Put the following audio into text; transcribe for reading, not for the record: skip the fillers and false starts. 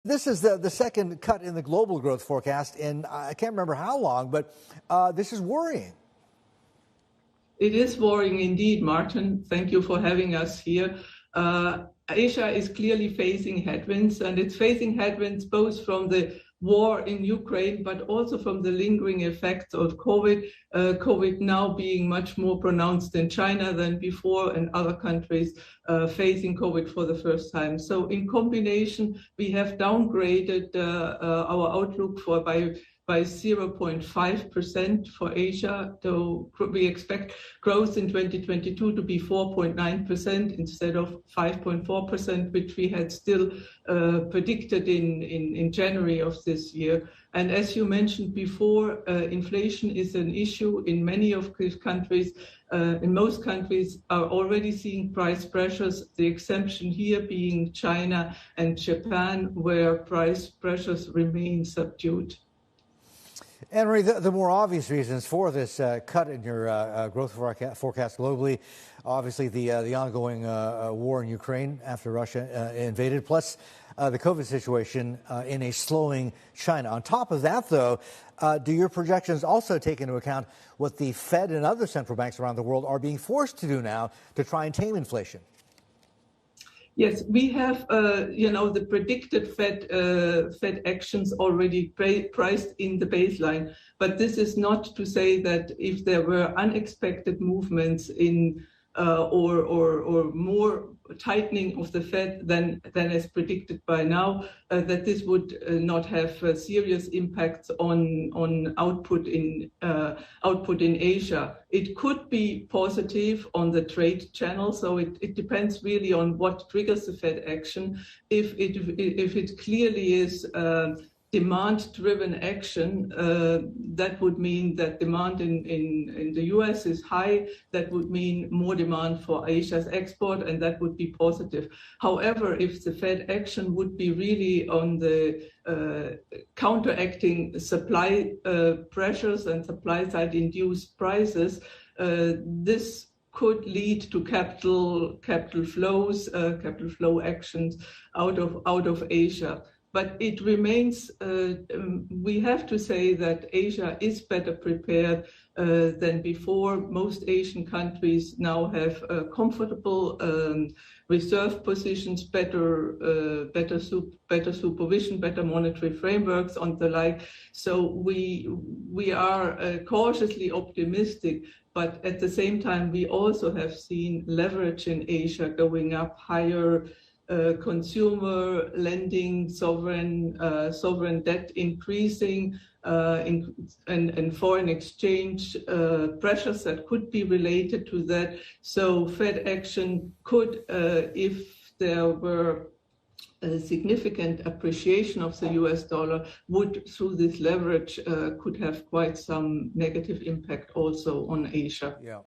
This is the second cut in the global growth forecast in I can't remember how long, but this is worrying. It is worrying indeed, Martin. Thank you for having us here. Asia is clearly facing headwinds, and it's facing headwinds both from the war in Ukraine, but also from the lingering effects of COVID. COVID now being much more pronounced in China than before, and other countries facing COVID for the first time. So in combination, we have downgraded our outlook by 0.5% for Asia. So we expect growth in 2022 to be 4.9% instead of 5.4%, which we had still predicted in January of this year. And as you mentioned before, inflation is an issue in many of these countries. In most countries are already seeing price pressures, the exception here being China and Japan, where price pressures remain subdued. Anne-Marie, the more obvious reasons for this cut in your growth forecast globally, obviously the ongoing war in Ukraine after Russia invaded, plus the COVID situation in a slowing China. On top of that, though, do your projections also take into account what the Fed and other central banks around the world are being forced to do now to try and tame inflation? Yes, we have, the predicted Fed actions already priced in the baseline. But this is not to say that if there were unexpected movements in or more tightening of the Fed than as predicted by now, that this would not have serious impacts on output in Asia. It could be positive on the trade channel, so it depends really on what triggers the Fed action. If it clearly is demand-driven action, that would mean that demand in the US is high. That would mean more demand for Asia's export, and that would be positive. However, if the Fed action would be really on the counteracting supply pressures and supply-side induced prices, this could lead to capital flow actions out of Asia. But it remains, we have to say that Asia is better prepared than before. Most Asian countries now have comfortable reserve positions, better supervision, better monetary frameworks, and the like. So we are cautiously optimistic. But at the same time, we also have seen leverage in Asia going up higher. Consumer lending, sovereign debt increasing, and foreign exchange pressures that could be related to that. So Fed action could, if there were a significant appreciation of the US dollar, would, through this leverage, could have quite some negative impact also on Asia. Yeah.